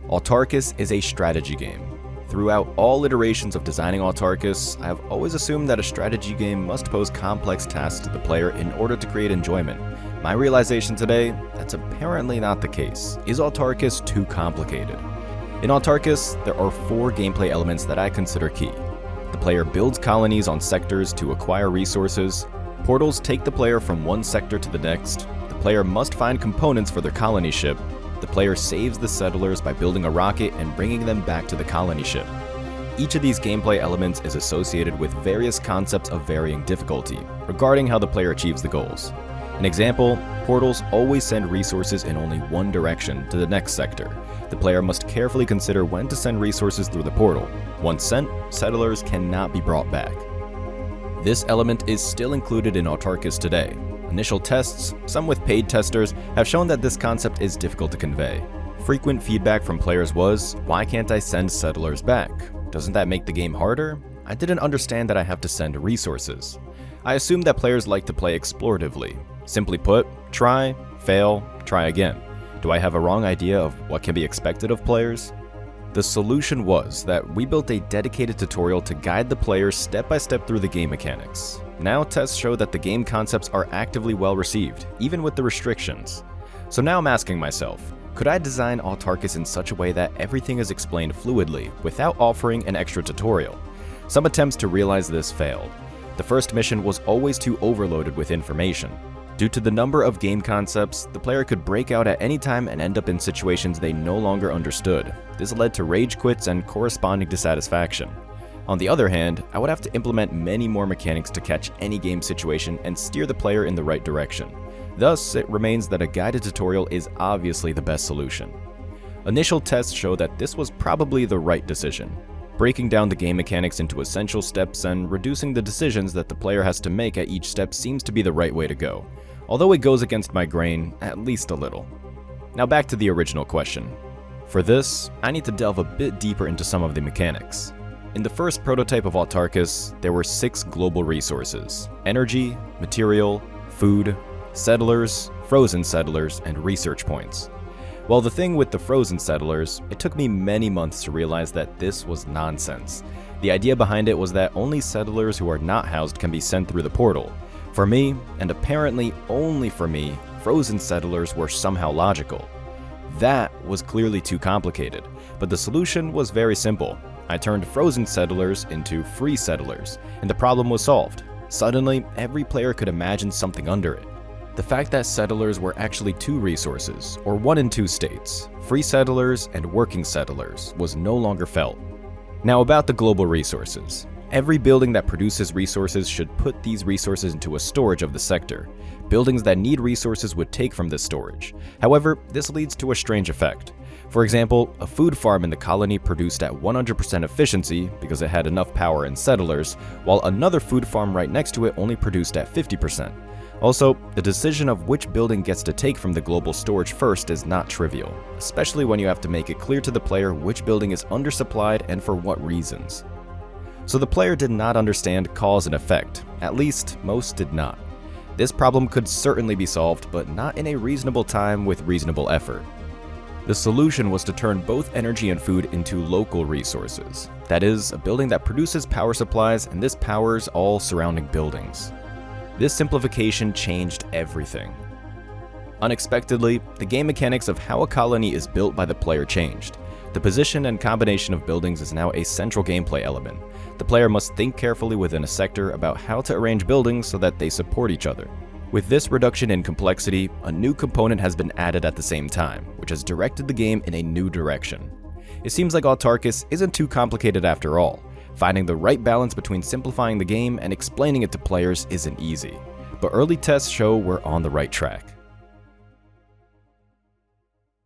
AUTARKIS is a strategy game. Throughout all iterations of designing AUTARKIS, I have always assumed that a strategy game must pose complex tasks to the player in order to create enjoyment. My realization today, that's apparently not the case. Is AUTARKIS too complicated? In AUTARKIS, there are 4 gameplay elements that I consider key. The player builds colonies on sectors to acquire resources. Portals take the player from one sector to the next. The player must find components for their colony ship. The player saves the settlers by building a rocket and bringing them back to the colony ship. Each of these gameplay elements is associated with various concepts of varying difficulty regarding how the player achieves the goals. An example, portals always send resources in only one direction to the next sector. The player must carefully consider when to send resources through the portal. Once sent, settlers cannot be brought back. This element is still included in AUTARKIS today. Initial tests, some with paid testers, have shown that this concept is difficult to convey. Frequent feedback from players was, "Why can't I send settlers back? Doesn't that make the game harder? I didn't understand that I have to send resources." I assumed that players like to play exploratively. Simply put, try, fail, try again. Do I have a wrong idea of what can be expected of players? The solution was that we built a dedicated tutorial to guide the players step by step through the game mechanics. Now tests show that the game concepts are actively well received, even with the restrictions. So now I'm asking myself, could I design AUTARKIS in such a way that everything is explained fluidly without offering an extra tutorial? Some attempts to realize this failed. The first mission was always too overloaded with information. Due to the number of game concepts, the player could break out at any time and end up in situations they no longer understood. This led to rage quits and corresponding dissatisfaction. On the other hand, I would have to implement many more mechanics to catch any game situation and steer the player in the right direction. Thus, it remains that a guided tutorial is obviously the best solution. Initial tests show that this was probably the right decision. Breaking down the game mechanics into essential steps and reducing the decisions that the player has to make at each step seems to be the right way to go, although it goes against my grain at least a little. Now back to the original question. For this, I need to delve a bit deeper into some of the mechanics. In the first prototype of AUTARKIS, there were 6 global resources: energy, material, food, settlers, frozen settlers, and research points. Well, the thing with the frozen settlers, it took me many months to realize that this was nonsense. The idea behind it was that only settlers who are not housed can be sent through the portal. For me, and apparently only for me, frozen settlers were somehow logical. That was clearly too complicated, but the solution was very simple. I turned frozen settlers into free settlers, and the problem was solved. Suddenly, every player could imagine something under it. The fact that settlers were actually 2 resources, or 1 in 2 states, free settlers and working settlers, was no longer felt. Now about the global resources. Every building that produces resources should put these resources into a storage of the sector. Buildings that need resources would take from this storage. However, this leads to a strange effect. For example, a food farm in the colony produced at 100% efficiency because it had enough power and settlers, while another food farm right next to it only produced at 50%. Also, the decision of which building gets to take from the global storage first is not trivial, especially when you have to make it clear to the player which building is undersupplied and for what reasons. So the player did not understand cause and effect, at least most did not. This problem could certainly be solved, but not in a reasonable time with reasonable effort. The solution was to turn both energy and food into local resources. That is, a building that produces power supplies and this powers all surrounding buildings. This simplification changed everything. Unexpectedly, the game mechanics of how a colony is built by the player changed. The position and combination of buildings is now a central gameplay element. The player must think carefully within a sector about how to arrange buildings so that they support each other. With this reduction in complexity, a new component has been added at the same time, which has directed the game in a new direction. It seems like AUTARKIS isn't too complicated after all. Finding the right balance between simplifying the game and explaining it to players isn't easy. But early tests show we're on the right track.